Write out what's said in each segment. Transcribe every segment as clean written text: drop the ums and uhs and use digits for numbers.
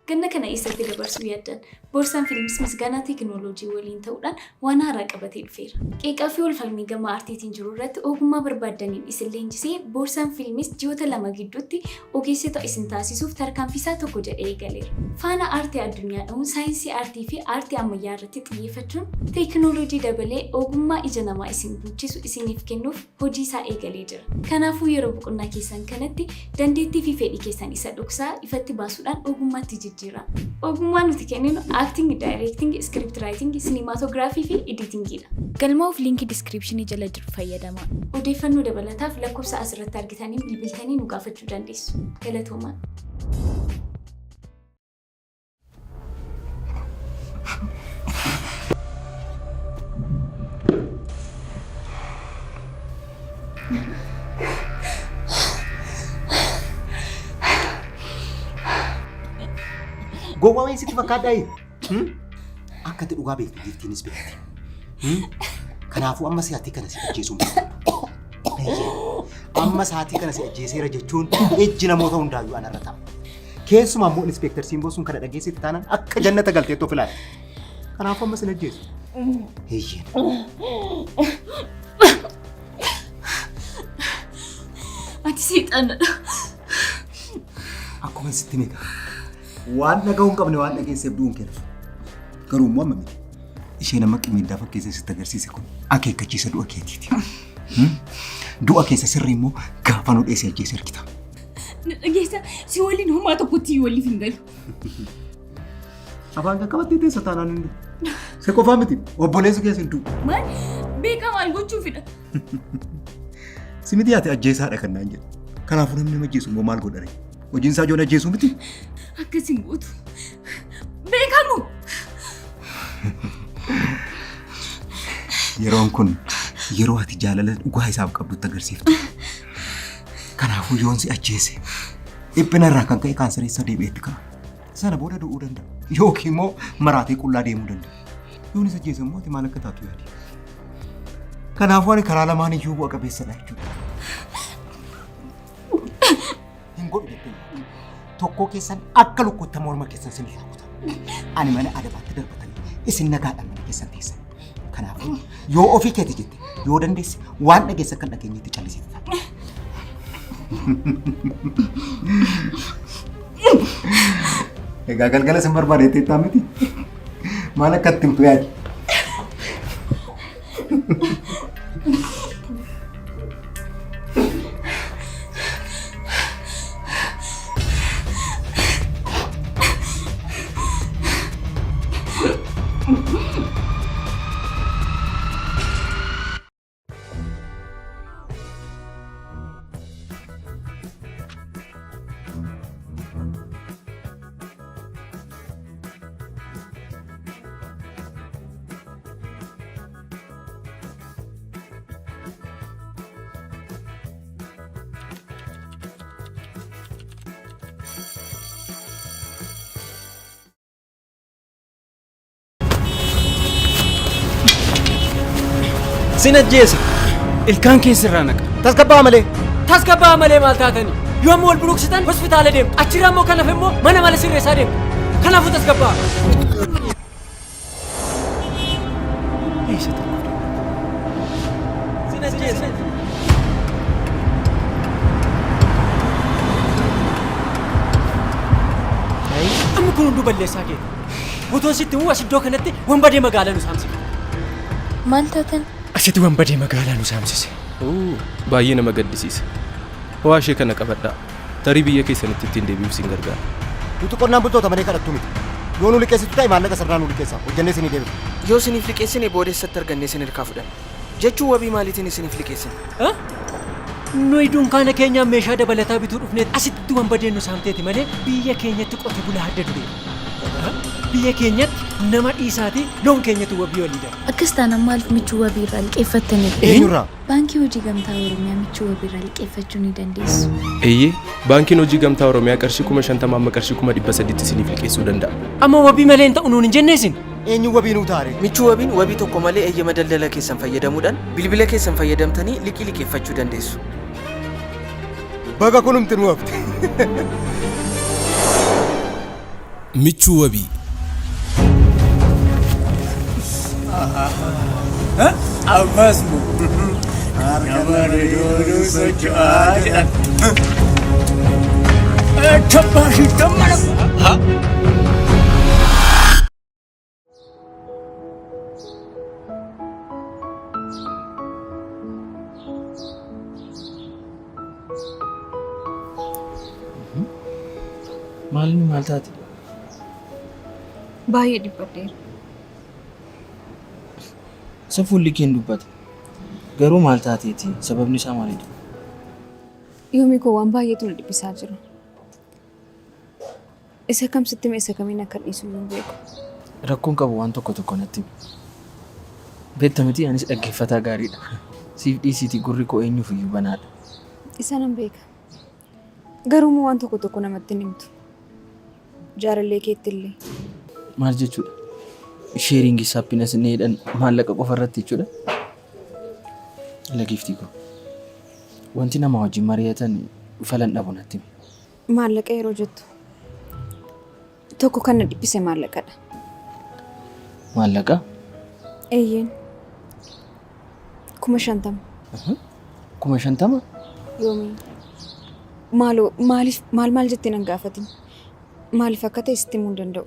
Ganna kana eessatti dabarsuu yaaddan boorsaan fiilmis misgaanaa teekinooloojii waliin ta'uudhaan waan haaraa qabatee dhufeera. Qeeqaa fi walfalmii gama aartiitiin jiru irratti ogummaa barbaaddaniin isin leenjisee boorsaan fiilmis ji'oota 2 gidduutti ogeessota isin taasisuuf tarkaanfisaa tokko jedhee eegaleera. Faana aartii addunyaa dha'uun saayinsii aartii fi aartii ammayyaa irratti xiyyeeffachuun teekinooloojii dabalee ogummaa ija namaa isin guuchisu isiniif kennuuf hojii isaa eegalee jira. Kanaafuu yeroo boqonnaa keessan kanatti dandeettii fi fedhii keessan isa dhoksaa ifatti baasuudhaan ogummaatti jira. Ogummaan nuti kenninu acting, directing, script writing, cinematography fi editing dha. Galmaa'uuf linkii descriptionii jala jiru fayyadamaa. Odeeffannoo dabalataaf lakkoofsa asirratti argitanii bilbiltanii nu gaafachuu dandeessu. Galatoomaa. Gowwaa waan sitti fakkaadhaa? Akka ati dhugaa beektu jetteenis beekti. Kanaafuu amma sa'aatii kana si ajjeesuun amma sa'aatii kana si ajjeeseera jechuun ejji namoota hundaayyuu anarra ta'a. Keessumaa immoo inspektar Simboo sun kana dhageessitti taanaan akka jannata galteettoo filaata. Kanaafuu amma si ajjeesu. Heeyyeen. Ati seexanadha. Akkuma sitti meeqa? Waan dhaga'uun qabne waan dhageesseef du'uun kennu. Garuu immoo amma miti. Isheen amma qimmiiddaa fakkeessee sitti agarsiise kun akeekkachiisa du'a keetiiti. Du'a keessa sirrii immoo gaafa nu dheessee ajjeese argita. Dhageessa si waliin homaa tokkotti waliif hin galu. Afaan kan qabattee teessa taanaan hin du'u. Se qofaa miti obboleessu keessa hin du'u. Maal beekaa maal gochuufidha? Si miti yaate ajjeesaadha kan naan jedhu. Kanaafuu namni nama ajjeesu immoo maal godhare? Hojiin isaa ijoon ajjeesuu miti? Akkasiin gootu. Beekamu! Yeroon kun yeroo ati jaalala dhugaa isaaf qabdutti agarsiiftu. Kanaafuu yoon si ajjeese dhiphina irraa kan ka'e kaansareessa deebi'eetti ka'a. Sana booda du'uu danda'a. Yookiin immoo maraatee qullaa deemuu danda'a. Yoon isa ajjeese immoo ati maal akka taatu yaadi. Kanaafuu ani karaa lamaan iyyuu bu'a qabeessadha jechuudha. Hin godhu jettee. Tokkoo keessan akka lukkuutta morma keessan sin rukuta. Ani mana adabaatti darbatanii isin nagaadhaan mana keessan teessan. Kanaafuu yoo ofii keeti jette yoo dandeesse waan dhageessa kan dhageenyetti callisita. Egaa galgala sin barbaadeetti ittaa miti. Maal akka itti himtu yaadi? Sinajjeesa ilkaan keessirraa naqa. Tasgabbaa malee maal taatani? Yoo ammoo wal buruqsitan hospitaala deemtu. Achirraa immoo kan hafe immoo mana mala sirreessaa deemtu. Kanaafuu tasgabbaa. Sinajjeesa. Amma kun hunduu balleessaa keeti. Botoon sitti immoo as iddoo kanatti wambadee magaalaa nu saamsifte. Maal taatan? Asitti wambadee magaalaa nu saamsise. Baay'ee nama gaddisiisa. Waa ishee kana qabadhaa. Tarii biyya keessanitti ittiin deebi'uuf sin gargaara. nuti qonnaan bultoota malee kadhattu miti. Yoo nu liqeessitu ta'e maallaqa sirnaa nu liqeessa. Hojjannee isinii deebifna. Yoo isiniif liqeessine boodessatti argannee isin hirkaa fudhanna. Jechuun wabii maaliitiin isiniif liqeessine? Nuyi dunkaana keenyaan meeshaa dabalataa bituu dhufneet asitti wambadeen nu saamteeti malee biyya keenyatti qote bulaa adda duree. Biyya keenyatti nama dhiisaati loon keenyatu wabii walii dha. Akkas taanaan maaliif michuu wabii irraa liqeeffattanii? Eenyurraa? Baankii Hojii Gamtaa Oromiyaa michuu wabii irraa liqeeffachuu ni dandeessu. Eeyyee, baankiin Hojii Gamtaa Oromiyaa qarshii 50,000 amma qarshii 300,000 isiniif liqeessuu danda'a. Amma wabii malee hin ta'u nuun hin jenneesin. Eenyu wabii nuu taare? Michuu wabiin wabii tokko malee eeyyama daldala keessan fayyadamuudhaan bilbila keessan fayyadamtanii liqii liqeeffachuu dandeessu. Baga kunumti nu hafte. Michuu wabii. Ammas mu harka bareedoon socho'aa jedhan. Tabbaashi tammana. Maalni maal taate? Baay'ee dhibbadheera. Safuulli keen dubbate. Garuu maal taateeti? Sababni isaa maalidha? Yoomii koo waan baay'eetu na dhibbisaa jira. Isa kam sitti mee isa kamiin akka dhiisu hin beeku. Rakkoon qabu waan tokko natti himi. Beekta miti anis dhaggeeffataa gaariidha. Siif dhiisiitii gurri koo eenyuuf iyyuu banaadha. Isa nan beeka. Garuu waan tokko namatti himtu. Jaalallee keetti illee. Maal jechuudha? Sheeringi saaphinas inni jedhan maallaqa qofa irratti jechuudha. Lagiftii koo. Wanti nama wajjin mari'atan falan dhabu natti himi. Maallaqa yeroo jettu. Tokko kan na dhibbise maallaqadha. Maallaqa? Eeyyeen. 50,000. 50,000? Yoomii. Maal jettee nan gaafatin? Maaliif akka ta'e sitti himuu hin danda'u.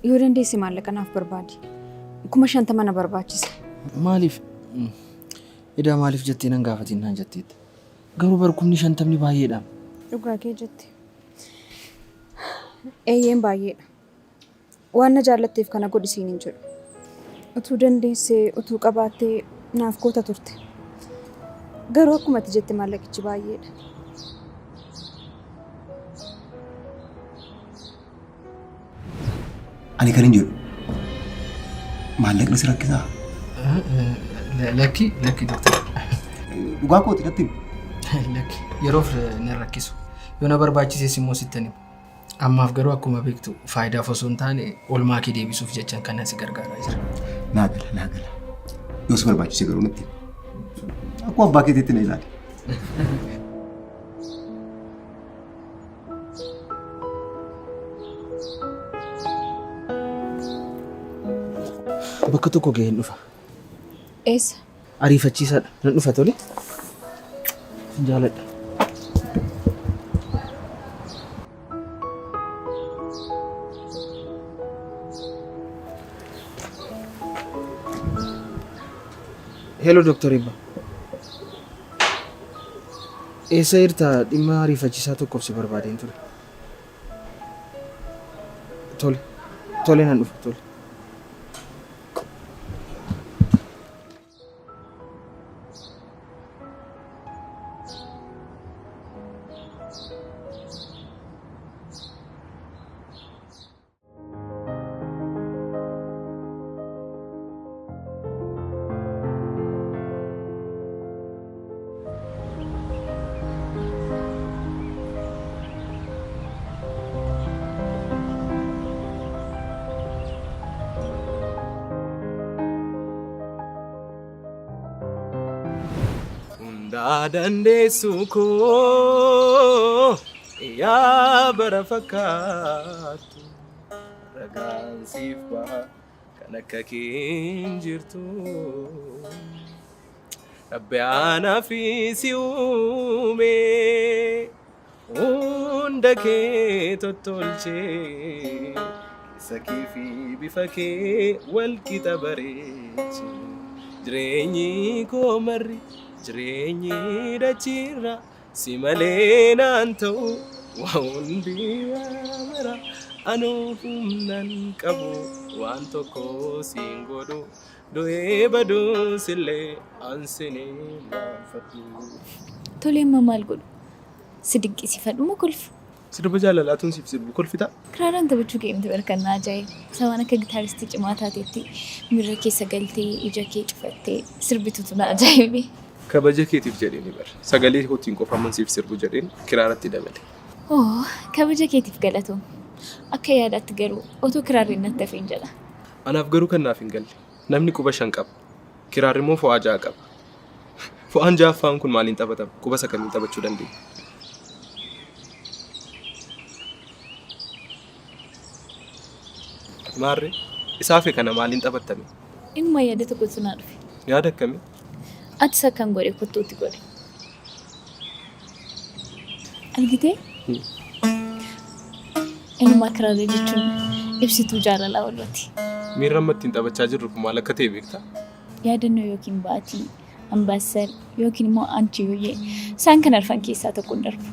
Yoo dandeesse maallaqa naaf barbaadi. 50,000 na barbaachisa. Maaliif? Edaa maaliif jettee nan gaafatin naan jetteetti. Garuu bara 50,000 baay'eedha. Dhugaa kee jette. Eeyyeen baay'eedha. Waan na jaallatteef kana godhisiin hin jedhu. Utuu dandeessee utuu qabaattee naaf goota turte. Garuu akkuma ati jette maallaqichi baay'eedha. Ani kan hin jedhu maallaqni si rakkisaa? Lakki doktor. Dhugaa kooti natti himi. Lakki yeroof na rakkisu. Yoo na barbaachises immoo sittan himu. Ammaaf garuu akkuma beektu faayidaaf osoo hin taane oolmaa kee deebisuuf jechaan kan si gargaaraa jira. Naa gala. Yoo si barbaachise garuu natti himi. Akkuma abbaa keetiitti na ilaali. Bakka tokko ga'een dhufa. Eessa? Ariifachiisaadha. Nan dhufa tole. Jaaladha. Hello Dr. Ibba. Eessa jirta? Dhimma ariifachiisaa tokkoof si barbaadeen ture. Tole nan dhufa tole. Dandeessu koo yaa bara fakkaatu ragaan siif baha kan akka keen jirtu Rabbi aanaa fi si uume hunda kee tottolchee keessa kee fi bifa kee wal qixa bareeche jireenyi koo marri jireenyi dachirra si malee naan ta'u waan hundi mara anuu humnan qabu waan tokko siin godhu du'ee baduu sillee ansinee laafadhu. Tolee amma maal godhu? Si dinqisiifadhu moo kolfu? Sirba jaalalaatuun siif sirbu kolfita? Kiraaraan taphachuu kee miti barkannaa ajaa'iba. Sabaan akka gitaaristii cimaa taateetti miira keessa galtee ija kee cufattee sirbitutu na ajaa'ibe. Kabaja keetiif jedheen bar sagalee hootiin qofaman siif sirbu jedheen kiraarratti dabale. Kabaja keetiif galatoom. Akka yaadaatti garuu otoo kiraarriin natti hafeen jedha. Anaaf garuu kan naaf hin galle. Namni quba 5 qaba. Kiraarri immoo fo'aa 6 qaba. Fo'aan 6ffaan kun maaliin taphatama? Quba isa kamiin taphachuu dandeenya? Maarree isaaf kana maaliin taphattame? Inuma yaada tokko sunaa dhufe. Yaada akkamii? Atis akkan godhe kottuutti godhe. Argitee? Inuma kiraarii jechuun ibsituu jaalalaa walirratti. Miirri amma ittiin taphachaa jirru kun maal akka ta'e beektaa? Yaadannoo yookiin baatii, ambaasal yookiin immoo antiiyooyee isaan kan arfan keessaa tokko hin darbu.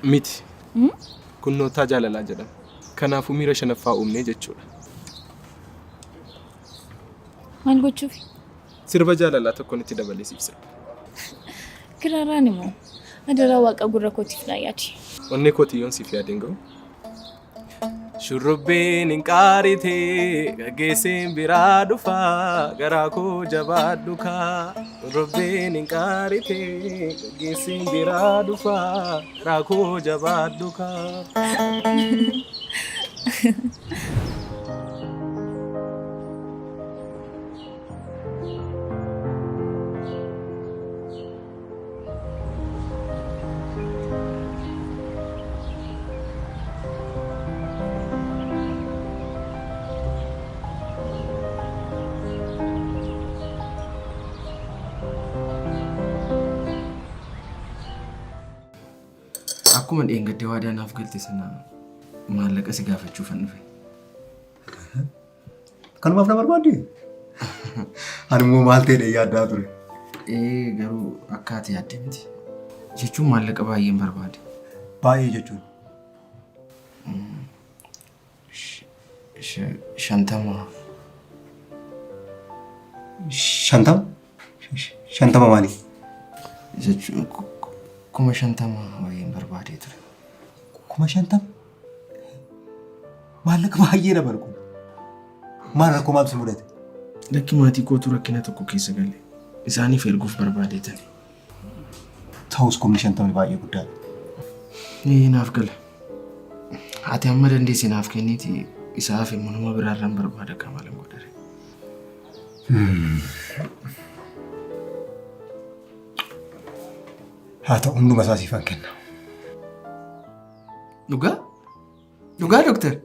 Miti. Kun noottaa jaalalaa jedhama. Kanaafuu miira shanaffaa uumnee jechuudha. Maal gochuuf? Sirba jaalalaa tokkoon itti dabalee siif sirba. Kiraaraan immoo adaraa waaqa gurra kootiif naa yaadi. Onnee kootiyyoon siif yaadeen ga'u. Shurrubbeen hin qaarite gaggeesseen biraa dhufa garaa koo jabaadhu kaa. Shurrubbeen hin qaarite gaggeesseen biraa dhufa garaa koo jabaadhu kaa. Akkuma dheengaddee waadaa naaf galte sana maallaqa si gaafachuufan dhufe. Kanumaaf na barbaadde? Ani immoo maal ta'edha yaaddaa ture. Garuu akka ati yaadde miti. Jechuun maallaqa baay'een barbaade. Baay'ee jechuun? 50. 50? 50 maali? Jechuun 50 baay'een barbaadee ture. 50? Maallaqa baay'ee dabalu kun. Maal rakkoo maaltu mudate? Lakki maatii kootu rakkina tokko keessa galle. Isaaniif erguuf barbaadeetani. Ta'us 50 baay'ee guddaadha. Naaf gala. Ati amma dandeesse naaf kenniiti isaaf immoo nama biraarraan barbaada kamalan godhare. Haa ta'u hunduma isaa siifan kenna. Dhugaa? Dhugaa dooktar?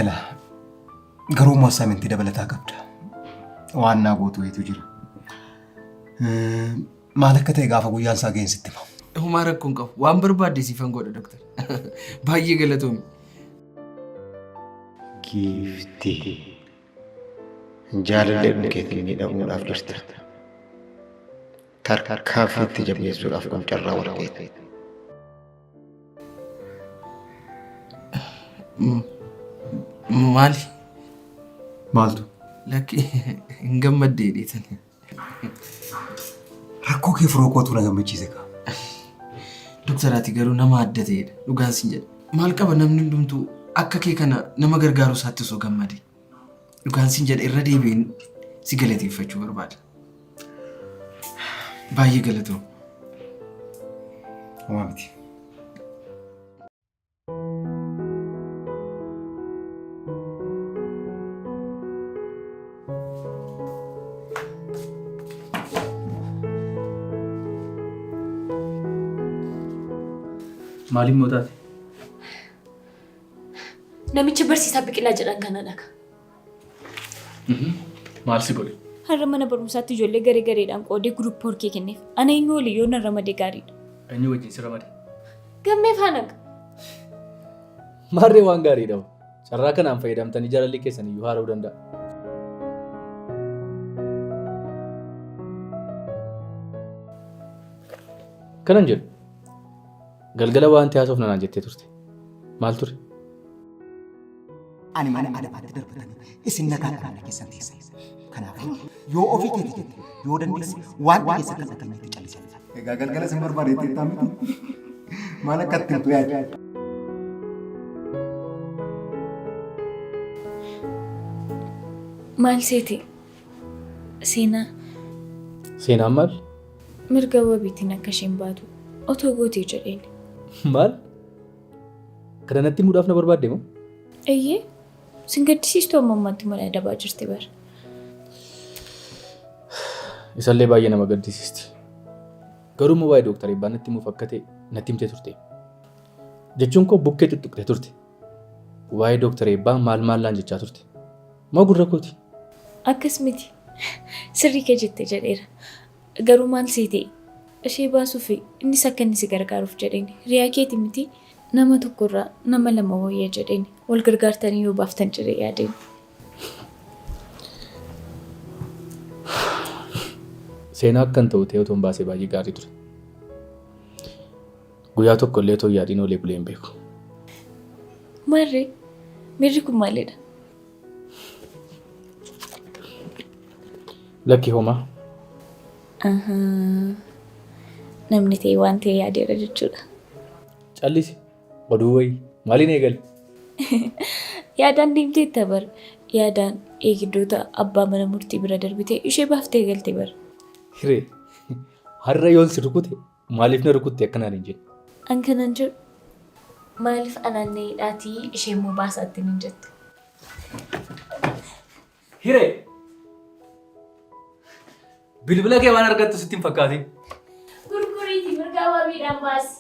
Ela garuu immoo saamintii dabalataa qabda. Waan naa gootu wayitu jira. Maal akka ta'e gaafa guyyaan isaa ga'een sitti himamu. Humaa rakkoon qabu. Waan barbaadde siifan godha dooktar. Baay'ee galatoomi. Giiftii jaalallee dhukeetiin miidhamuudhaaf jirta. Tarkaanfiitti jabeessuudhaaf qomcarraa warqeeti. Maali? Maaltu? Lakki hin gammaddee dheetani. Rakkoo kee furoo kootu na gammachiise kaa. Dooktar ati garuu nama adda ta'edha. Dhugaan sin jedha. Maal qaba namni hundumtuu akka kee kana nama gargaaru isaatti osoo gammade. Dhugaan sin jedha irra deebiin si galateeffachuu barbaada. Baay'ee galatoo. Homaa miti. Maaliif mootaati? Namicha barsiisaa Biqilaa jedhan kana dhaga. Maal si godhe? Har'a mana barumsaatti ijoollee garee gareedhaan qoodee guruppii horkee kenneef. Ana eenyu olii yoo nan ramadee gaariidha. Eenyu wajjin si ramade? Gammee faanaqa. Maarree waan gaariidha. Carraa kanaan fayyadamtanii jaalalli keessan iyyuu haara'uu danda'a. Kanan jedhu galgala waan haasofna naan jettee turte. Maal ture? Ani mana adabaatti darbatanii isin nagaa dhaabna keessan teessa. Kanaafuu yoo ofii keetii jette yoo dandeesse waan dhiyeessa kan akkamitti callisan. Egaa galgala sin barbaadeetti itti miti. Maal akka itti himtu yaadda? Maal seete? Seenaa. Seenaan maal? Mirga wabiitiin akka isheen baatu otoo gootee jedheen. Maal? Kana natti himuudhaaf na barbaadde moo? Eeyyee. Sin gaddisiistu amma ammaatti mana adabaa jirti bara. Isallee baay'ee nama gaddisiisti. Garuu immoo waa'ee dooktar Eebbaa natti himuuf akka ta'e natti himtee turte. Jechuun koo bukkee tuttuqxe turte. waa'ee Dooktar Eebbaa maal jechaa turte? Moo gurra kooti? Akkas miti. Sirrii kee jette jedheera. Garuu maal seetee? Ishee baasuuf innis akka inni si gargaaruuf jedheeni. Riyaa keeti miti nama tokkorraa nama lama wayyaa jedheeni. Wal gargaartanii yoo baaftan jedhee yaadeen. Seenaa akkan ta'u ta'ee otoo hin baasee baay'ee gaarii ture. Guyyaa tokko illee otoo yaadiin olee bulee hin beeku. Maarree? Miirri kun maalidha? Lakki homaa. Namni ta'e waan ta'e yaadeera jechuudha. Callisi. Oduu wayii. Maaliin eegali? Yaadaan deemtee tabar. Yaadaan eegiddoota abbaa mana murtii bira darbitee ishee baaftee eegalte bara. Hiree. Har'a yoon si rukute maaliif na rukutte akkanaan hin jennu? An kanan jedhu maaliif anaanneedhaatii ishee immoo baasaatti hin jettu. Hiree. Bilbila kee waan argattu sitti hin fakkaatin. Gurguriitii mirgaa waabiidhaan baasi.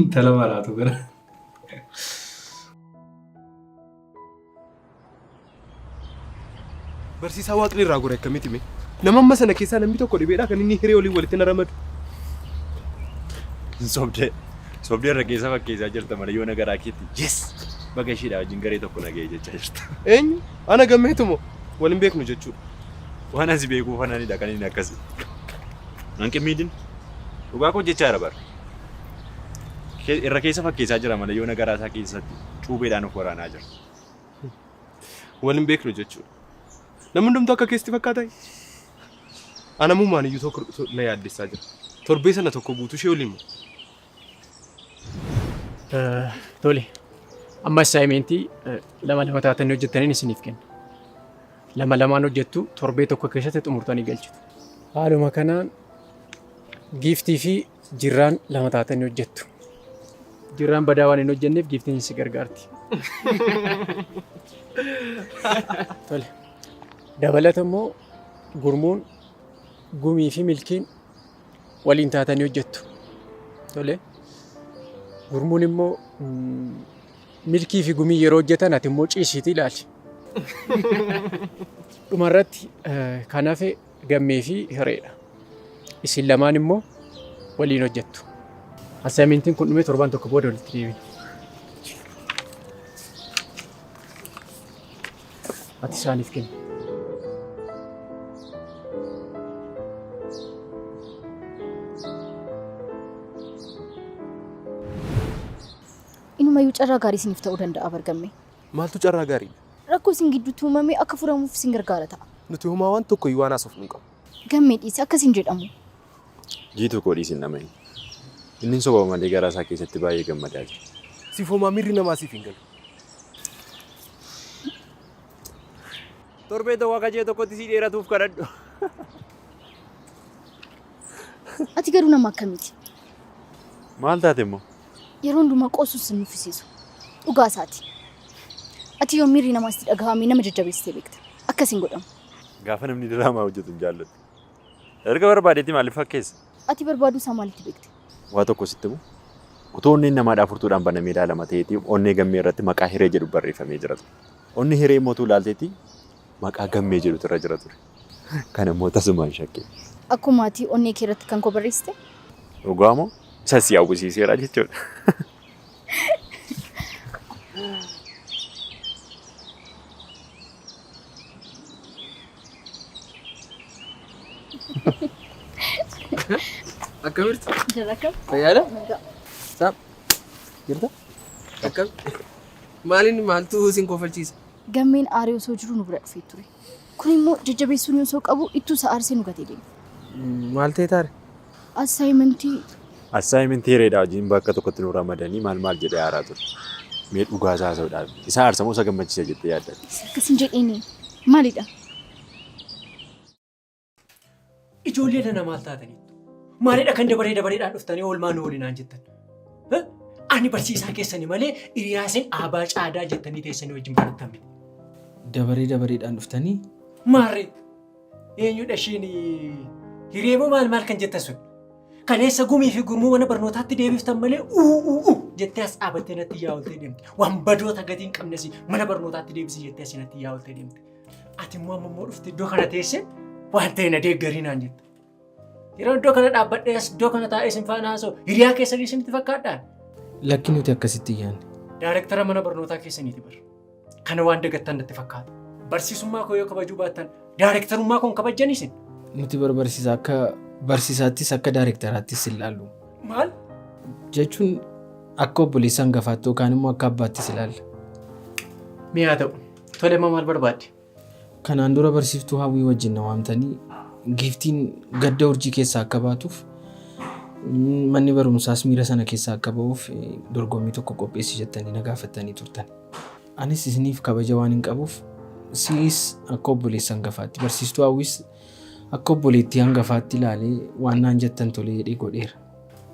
Intala maraatu gara. Barsiisaa Waaqni irraa gore akkamitti mee? Nama amma sana keessaa namni tokko dhibeedha kan inni hiree waliin walitti na ramadu. Sobdee irra keessa fakkeessaa jirta malee yoo nagaraa keetti yes baga isheedhaa wajjin garee tokko nagahee jechaa jirta. Eenyu? Ana gammeetu moo waliin beeknu jechuudha. Waan asi beekuu fanaanidha kan inni akkasi. Hanqi miidhin dhugaa koo jechaa jira bara. Irra keessa fakkeessaa jira malee yoo nagaraa isaa keessatti cuubeedhaan of waraanaa jira. Waliin beeknu jechuudha. Namni hundumtuu akka keessatti fakkaata. Ana mummaan iyyuu tokko na yaaddessaa jira. Torbee sana tokko guutuu ishee waliin moo? Tole. Amma assaayimentii lama taatanii hojjettaniin isiniif kenna. Lamaan hojjettu torbee tokko keessatti xumurtanii galchitu. Haaluma kanaan giiftii fi jirraan lama taatanii hojjettu. Jirraan badaa waan hin hojjenneef giiftiin si gargaarti. Tole. Dabalata immoo gurmuun gumii fi milkiin waliin taatanii hojjettu. Tole. Gurmuun immoo milkii fi gumii yeroo hojjetan ati immoo ciisiitii ilaali. Dhumarratti kan hafe gammee fi hireedha. Isin lamaan immoo waliin hojjettu. Assaayimentiin kun dhumee torbaan tokko booda walitti deebina. Ati isaaniif kenna. Inumayyuu carraa gaarii isiniif ta'uu danda'a bargamme. Maaltu carraa gaarii? Rakkoo isin gidduutti uumamee akka furamuuf isin gargaara ta'a. Nuti homaa waan tokko iyyuu waan haasofnu hin qabu. Gammee dhiisi akkasiin jedhamu. Jiitu koo dhiisin namani. Inni soba malee garaa isaa keessatti baay'ee gammadaa jira. Siif homaa miirri namaa siif hin galu. Torbee tokko akka jee tokkotti si dheeratuuf kadhadhu. Ati garuu nama akkamiiti? Maal taate immoo? Yeroo hundumaa qoosuun sin nuffisiisu. Dhugaa isaati. Ati yoo miirri namaa sitti dhagahame nama jajjabeessitee beekta. Akkasiin godhamu. Gaafa namni diraamaa hojjetu hin jaallatu. Erga barbaadeetti maaliif fakkeessa? Ati barbaaduu isaa maalitti beekte? Waa tokko sitti himu. Otoo onneen namaadhaa furtuudhaan banamee ilaalama ta'eeti onnee gammee irratti maqaa hiree jedhu barreeffamee jira ture. Onni hiree mootuu ilaalteetti maqaa gammee jedhutu irra jira ture. Kana immoo tasumaan shakkee. Akkuma ati onnee kee irratti kan koo barreessite? Dhugaa moo isa si hawwisiiseera jechuudha. Akkamitti? Jalakam. Fayyaadha? Saap. Jirta? Akkam. Maaliin maaltu isin kofalchiisa? Gammeen aarii osoo jiru nu bira dhufee ture. Kun immoo jajjabeessuun osoo qabu ittuu isa aarsee nu gatee deema. Maal ta'e taare? Assaayimentii hireedhaa wajjin bakka tokkotti nu ramadanii maal jedhee haaraa ture. Mee dhugaa isaa haasa'uudhaaf isa aarsamoo isa gammachiisa jettee yaadda? Akkasiin jedheeni maalidha? Ijoollee lana maal taataniitu? Maalidha kan dabareedhaan dhuftanii oolmaa nu waliinaan jettan? Ani barsiisaa keessanii malee hiriyaaseen aabaa caadaa jettanii teessanii wajjin barattamne. Dabareedhaan dhuftanii? Maarree eenyudha ishiin hiriyee moo maal kan jettan sun? Kaleessa gumii fi gurmuu mana barnootaatti deebiftan malee jettee as dhaabattee natti yaa'oltee deemte. Waan badoota gatii hin qabnes mana barnootaatti deebisi jettee as natti yaa'oltee deemte. Ati immoo ammoo dhufte iddoo kana teessee waan ta'e na deeggarii naan jette. Yeroo iddoo kana dhaabbadhee as iddoo kana taa'ee sin faana haasa'u hiriyaa keessanii isinitti fakkaadhaan. Lakki nuti akkasitti yaanne. Daayirektara mana barnootaa keessaniiti bara. Kana waan dagattan natti fakkaata. Barsiisummaa koo yoo kabajuu baattan daayirektarummaa koo hin kabajjaniisin. Nuti barsiisaa akka barsiisaattis akka daayirektaraattis ilaallu. Maal? Jechuun akka obboleessa hangafaatti yookaan immoo akka abbaattis ilaalla. Mi'aa ta'u. Tole maal barbaadde? Kanaan dura barsiiftuu hawwii wajjin na waamtanii giiftiin gadda urjii keessaa akka baatuuf manni barumsaas miira sana keessaa akka ba'uuf dorgommii tokko qopheessi jettanii na gaafattanii turtan. Anis isiniif kabaja waan hin qabuuf siis akka obboleessa hangafaatti barsiistuu hawwiis akka obboleettii hangafaatti ilaalee waan naan jettan tolee jedhee godheera.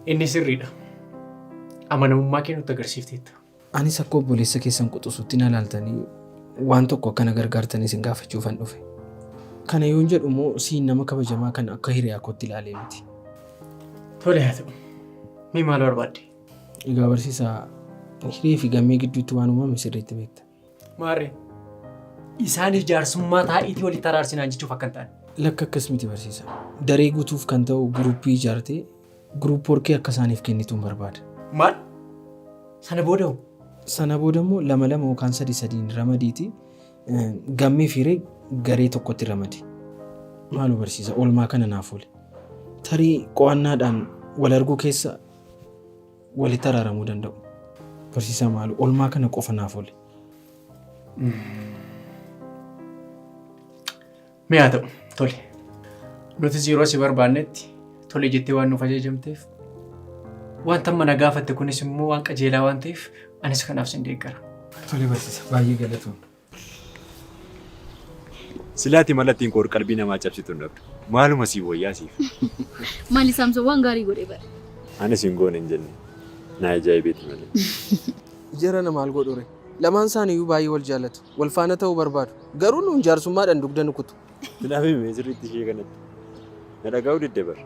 Inni sirriidha. Amanamummaa kee nutti agarsiifteetta. Anis akka obboleessa keessan quxusuutti na ilaaltanii waan tokko akkana gargaartanii sin gaafachuufan dhufe. Kana yoon jedhu immoo siin nama kabajamaa kan akka hiriyaa kootti ilaalee miti. Tole haa ta'u. Mee maal barbaadde? Egaa barsiisaa hiree fi gammee gidduutti waan uumame sirriitti beekta. Maarree? Isaan ijaarsummaa taa'iitii walitti araarsinaan jechuuf akka hin taane. Lakka akkas miti barsiisaa. Daree guutuuf kan ta'u guruppii ijaartee guruppii horkee akka isaaniif kennituun barbaada. Maal? Sana booda hoo? Sana booda immoo lama yookaan sadiin ramadiiti gammee fi hiree garee tokkotti ramadi. Maaloo barsiisa oolmaa kana naaf oole. Tarii qo'annaadhaan wal arguu keessa walitti araaramuu danda'u. Barsiisaa maaloo oolmaa kana qofa naaf oole. Mee haa ta'u tole. Nutis yeroo si barbaannetti tole jettee waan nuuf ajajamteef wanta mana gaafatte kunis immoo waan qajeelaa waan ta'eef anis kanaaf sin deeggara. Tole barsiisa baay'ee galatoomna. Silaati malattiin koor qalbii namaa cabsitu hin dhabdu. Maaluma sii wayyaa siif. Maali Saamsoon waan gaarii godhee bara. Anis hin goone hin jenne. Na ajaa'ibeeti malee. Jara na maal godhure? Lamaan isaaniiyyuu baay'ee wal jaallatu. Wal faana ta'uu barbaadu. Garuu nuun jaarsummaadhaan dugda nu kutu. Silaafii meesirriitti ishee kanatti. Na dhagaa'uu didde bara.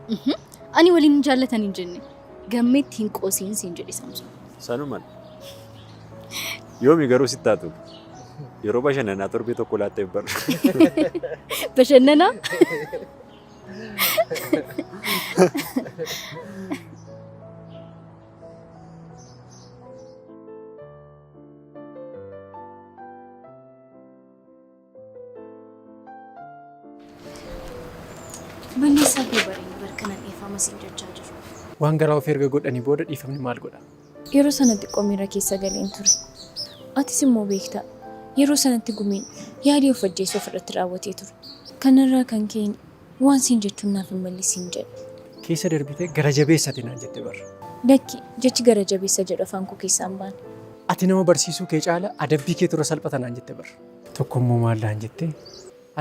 Ani waliin jaallatan hin jenne. Gammeetti hin qoosiin siin jedhe Saamsoon. Sanumaan. Yoomi garuu sitti taatu. Yeroo bashannanaa torbee tokko laatteef bara. Bashannanaa? Balleessaa fi bareedina barkana dhiifama siin jechaa jiru. Waan garaa of erga godhanii booda dhiifamni maal godha? Yeroo sanatti qomiira keessa galeen ture. Atis immoo beektaa yeroo sanatti gumiin yaadii of ajjeesuu ofirratti raawwatee ture. Kanarraa kan ka'e waan siin jechuun naaf hin mallisin jedhe. Keessa darbitee gara jabeessati naan jette bara. Dakki jechi gara jabeessa jedhu afaan koo keessaan baane. Ati nama barsiisuu kee caala adabbii kee tura salphata naan jette bara. Tokkommoo maal naan jette?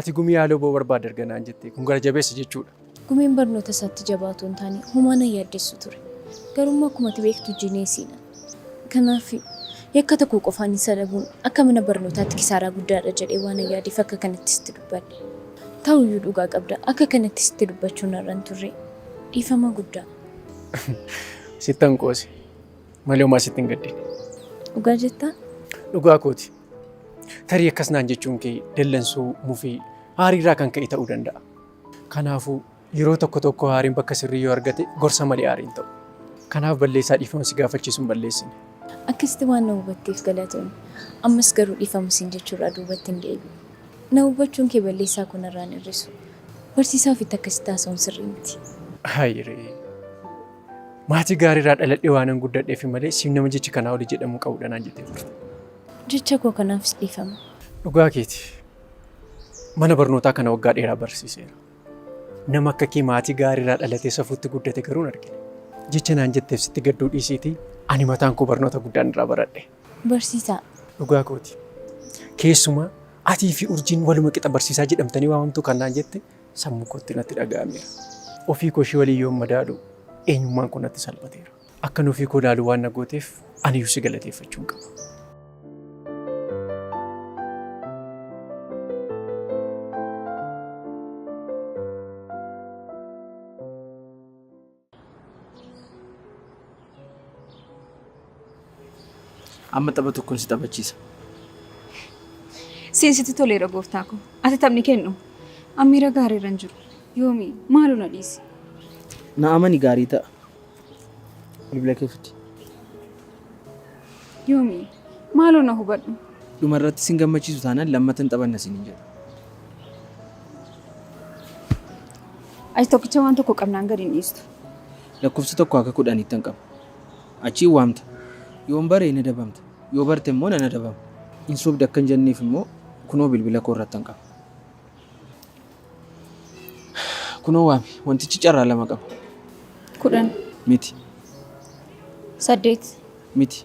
Ati gumii haaloo boo barbaada erga naan jette kun gara jabeessa jechuudha. Gumiin barnoota isaatti jabaatu hin taane homaa na yaaddessu ture. Garuu akkuma ati beektu jineesiidha. Kanaaf yakka tokko qofaan isa dhabuun akka mana barnootaatti kisaaraa guddaadha jedhee waan yaadeef akka kanatti sitti dubbadhe. Ta'uyyuu dhugaa qabda akka kanatti sitti dubbachuun irra hin turre dhiifama guddaa. Sittan qoose malee homaa sitti hin gaddine. Dhugaa jettaa? Dhugaa kooti. Tarii akkas naan jechuun kee dallansuu mufii haariirraa kan ka'e ta'uu danda'a. Kanaafuu yeroo tokko haariin bakka sirrii yoo argate gorsa malee haariin ta'u. Kanaaf balleessaa dhiifama si gaafachiisuun balleessine. Akkasitti waan na hubatteef galatoomne. Ammas garuu dhiifama siin jechuurraa duubatti hin deebi'u. Na hubachuun kee balleessaa kun irraan hir'isu. Barsiisaa ofitti akkasitti haasa'uun sirrii miti. Haayiree. Maatii gaariirraa dhaladhee waan hin guddadheef malee siif nama jechi kanaa olii jedhamu qabudha naan jettee turte. Jecha koo kanaafis dhiifama. Dhugaa keeti. Mana barnootaa kana waggaa dheeraa barsiiseera. Nama akka kee maatii gaariirraa dhalatee safuutti guddate garuu hin argine. Jecha naan jetteef sitti gadduu dhiisiitii ani mataan koo barnoota guddaan irraa baradhe. Barsiisaa. Dhugaa kooti. Keessumaa atii fi urjiin waluma qixa barsiisaa jedhamtanii waamamtu kan naan jette sammuu kootti natti dhaga'ameera. Ofii koo ishee walii yoo madaalu eenyummaan kun natti salphateera. Akka ofii koo ilaalu waan na gooteef aniyyuu si galateeffachuun qaba. Amma tapha tokkoon si taphachiisa. Seensitti toleera gooftaa koo. Ati taphni kennu. Ammiira gaariirra hin jiru. Yoomi maaloo na dhiisi. Na amani gaarii ta'a. Bilbila kee fiti. Yoomi maaloo na hubadhu. Dhumarratti sin gammachiisu taanaan lammatan taphanna sin hin jedhu. Ati tokkicha waan tokko qabnaan gadi hin dhiistu. Lakkoofsa tokko akka 10 qaba. Achii waamta. Yoon baree na dabamta. Yoo barte immoo na dabama. In soobda akka hin jenneef immoo kunoo bilbila koo irratti qaba. Kunoo waami wantichi carraa 2 qaba. 10 Miti. 8 Miti.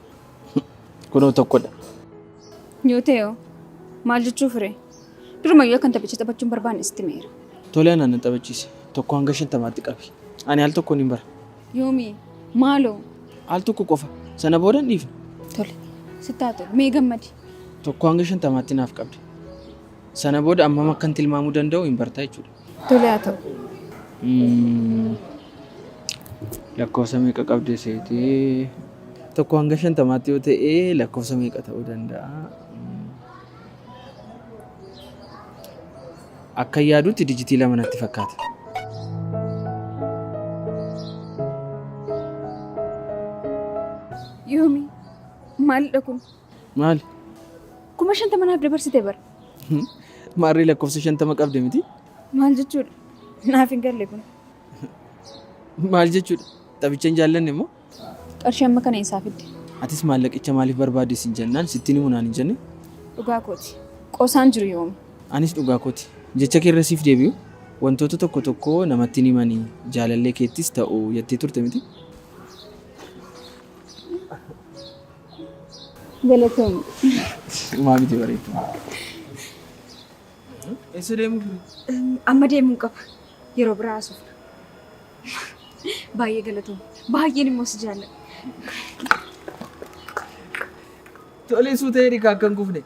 Kunoo tokkodha. yoo ta'e maal jechuu fire? Durumayyuu akkan taphicha taphachuun barbaanne sitti meera. Tole anaan na taphachiise. Tokko hanga 50 qabi. Ani al tokkoon hin bara. Yoomi maaloo? Al tokko qofa. Sana booda hin dhiifne. Tole sittaa tole mee gammadi. Tokko hanga 50 naaf qabdi. Sana booda amma akkan tilmaamuu danda'u hin bartaa jechuudha. Tole haa ta'u. Lakkoofsa meeqa qabdi seetee? Tokko hanga 50 yoo ta'e lakkoofsa meeqa ta'uu danda'a? Akka yaadutti dijitii 2 natti fakkaata. Yoomi maalidha kun? Maali? 50 naaf dabarsite bara. Maarrii lakkoofsa 50 qabdi miti? Maal jechuudha? Naaf hin galle kun. Maal jechuudha? Taphicha hin jaallanne immoo? Qarshii amma kana isaa fidde. Atis maallaqicha maaliif barbaadde sin jennaan sittiin himunaan hin jenne? Dhugaa kooti. Qoosaan jiru yoomi. Anis dhugaa kooti. Jecha kee irra siif deebi'u wantoota tokko tokko namatti himanii jaalallee keettis ta'u jettee turte miti? Galatoom. Maa miti bareedu. Eessa deemuu firi? Amma deemuun qaba. Yeroo biraa asuuf. Baay'ee galatoom. Baay'een immoo si jaalladha. Tolee suutee dhiikaa akka hin kufne.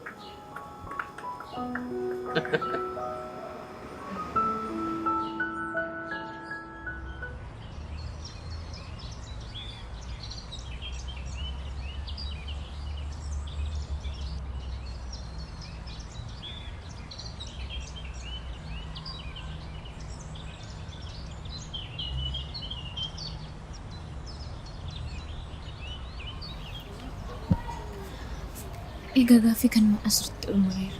Egaa gaaffii kanuma asirratti xumureera.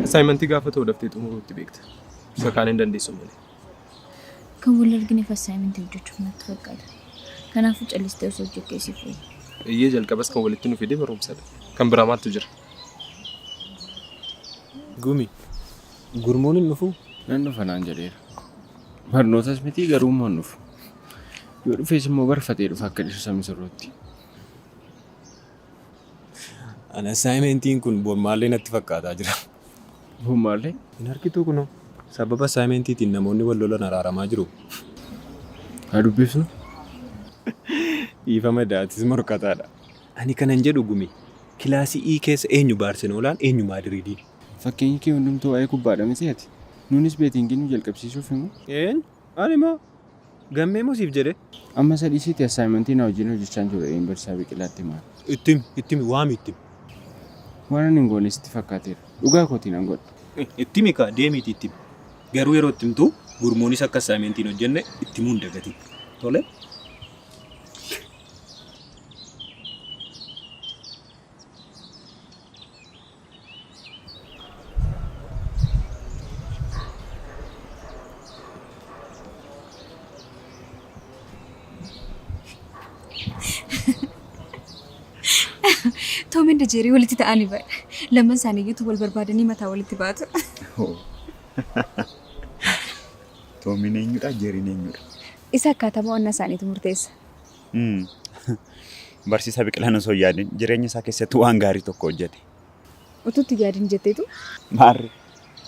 Assaayimentii gaafa ta'u daftee xumuruutti beekta. Isa kaan hin dandeessu malee. Kan wal argineef assaayimentii hojjechuuf natti fakkaata. Kanaafuu callistee osoo hojjettee siif fayyada. Iyyee jalqabas kan walitti nu fidee barumsadha. Kan biraa maaltu jira? Gumi. Gurmuun hin dhufu? Nan dhufa naan jedheera. Barnootas miti garuu immoo hin dhufu. Yoo dhufees immoo barfatee dhufa akka dhiisu samii sirrootti. Ana assaayimentiin kun bommaallee natti fakkaataa jira. Bommaallee? Hin argitu kunoo. Sababa assaayimentiitiin namoonni wal lolan araaramaa jiru. Haa dubbifnu? Dhiifama daatis morkataadha. Ani kanan jedhu Gumi. Kilaasii E keessa eenyu Baarsenoolaan eenyu Maadiriidii? Fakkeenyi kee hundumtuu waa'ee kubbaadha miti ati. Nuunis beetingii nu jalqabsiisuuf himu. Eenyu? Ani moo? Gammee moo siif jedhe? Amma sadhiisiitti assaayimentii na wajjin hojjechaa jiru Yuunivarsiitii Biqilaatti maal? Ittimi waami ittimi. Waan ani hin goone sitti fakkaateera. Dhugaa kootiin an godha. Ittimi kaa deemiiti ittimi. Garuu yeroo ittimtuu gurmuunis akka assaayimentiin hojjenne ittimuu hin dagatin. Tole? Toomin da jeerii walitti ta'anii bara. Lamman isaaniiyyuutu wal barbaadanii mataa walitti baatu. Toomin eenyudha? Jeeriin eenyudha? Isa akkaataa mo'annaa isaaniitu murteessa. Barsiisaa Biqilaan osoo yaadin jireenya isaa keessatti waan gaarii tokko hojjete. Utuutti yaadin jetteetu? Maarri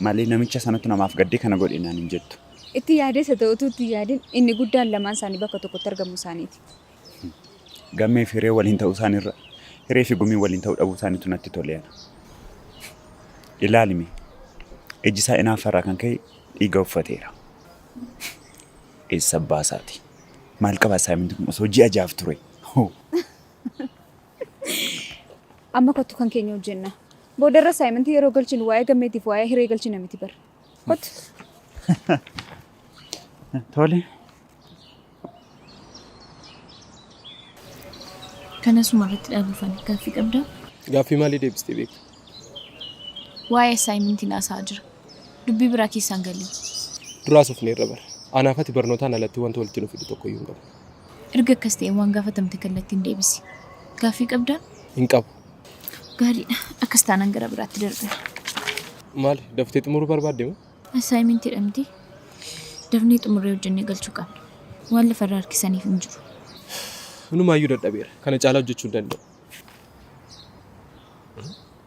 malee namicha sanatu namaaf gaddee kana godhe naan hin jettu. Itti yaadeessa ta'u utuutti yaadin inni guddaan lamaan isaanii bakka tokkotti argamu isaaniiti. Gammee fi hiree waliin ta'uu isaaniirra hiree fi gumii waliin ta'uu dhabuu isaaniitu natti toleera. Ilaalimi iji isaa inaaffarraa kan ka'e dhiiga uffateera. Eessa baasaati? Maal qaba assaayimentii kun osoo ji'a jaaf ture? Amma kottu kan keenya hojjenna. Boodarra saayimentii yeroo galchinu waa'ee gammeetiif waa'ee hiree galchina miti bara. Kottu. Tole. Kanasuma irratti dhaabuufan gaaffii qabdaa? Gaaffii maalii deebistee beektu? Waa'ee assaayimentiin haasa'aa jira. Dubbii biraa keessaan galii. Duraas of neerra bara. Anaafati barnootaan alatti wanta walitti nu fidu tokko iyyuu hin qabu. Erga akkas ta'e waan gaafatamte kallattiin deebisi. Gaaffii qabdaa? Hin qabu. Gaariidha. Akkas taanaan gara biraatti darbina. Maali? Daftee xumuruu barbaadde moo? Assaayimentii miti. Dafnee xumurree hojjennee galchuu qabna. Waan lafarraa harkisaniif hin jiru. Hunumaayyuu dadhabeera. Kana caalaa hojjechuu hin danda'u.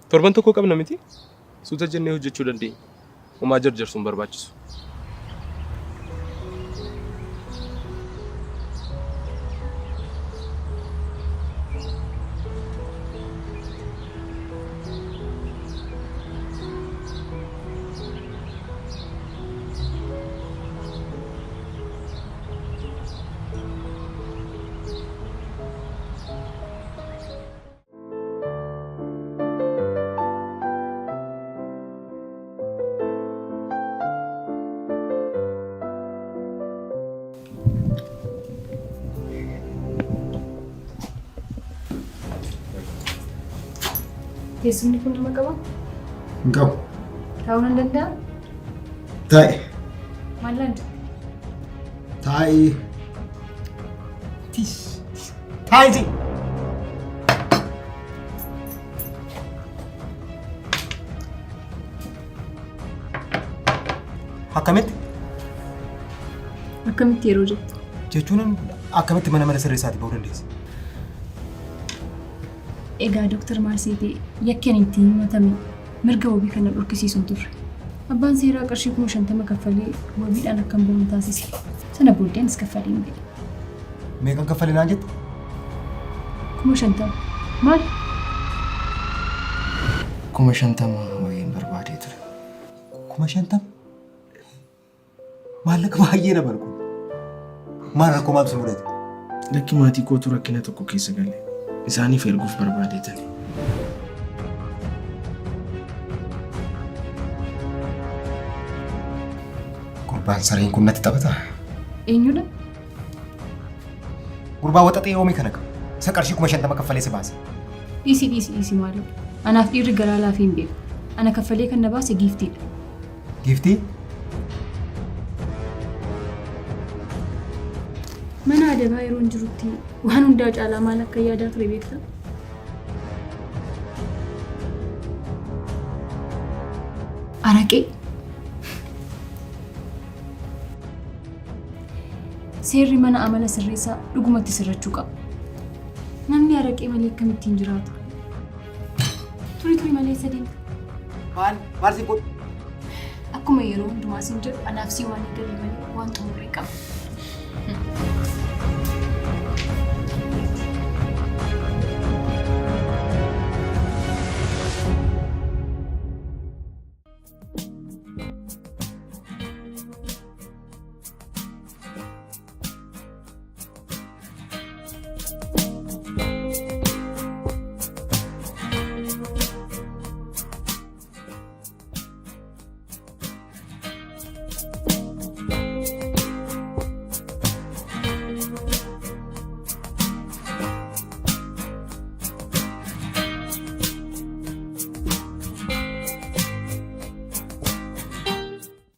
Torban tokko qabna miti? Suuta jennee hojjechuu dandeenya. Homaa jarjarsuun barbaachisu. Teessumni kun nama qaba? Hin qabu. Taa'uu nan danda'a? Taa'e. Maal laata? Taa'e. Taa'e. Akkamitti? Akkamitti yeroo jettu? Jechuun akkamitti mana sirreessaatti ba'uu dandeessa? Egaa Dr. Marseetii yakkeen ittiin himatame mirga wabii kana dhorkisiisuun turre. Abbaan seeraa qarshii 50,000 kaffalee wabiidhaan akka hin bahu taasise. Sana booddeenis kaffalee hin gahe. Meeqan kaffalee naan jette? 50,000. Maal? 50,000 wayiin barbaadee ture. 50,000? Maallaqa baay'ee dabalu kun. Maal rakkoo maaltu mudate? Lakki maatii kootu rakkina tokko keessa gale. Isaaniif erguuf barbaadeetan. Gurbaan sareen kun natti taphata. Eenyudha? Gurbaa waxaxee oomii kana qaba. Isa qarshii 50,000 kaffalee si baase. Dhiisi maaloo. Anaaf dhiirri garaa laafii hin beeku. Ana kaffalee kan na baase giiftiidha. Giiftii? Mana adabaa yeroo hin jirutti waan hundaa caalaa maal akka yaadaa ture beektaa? Araqee. Seerri mana amala sirreessaa dhugumatti sirrachuu qaba. Namni araqee malee akkamittiin jiraata? Turii malee sadeen. Maal si godhu? Akkuma yeroo hundumaa siin jedhu anaaf si waan eegalee malee waan xumuree qaba.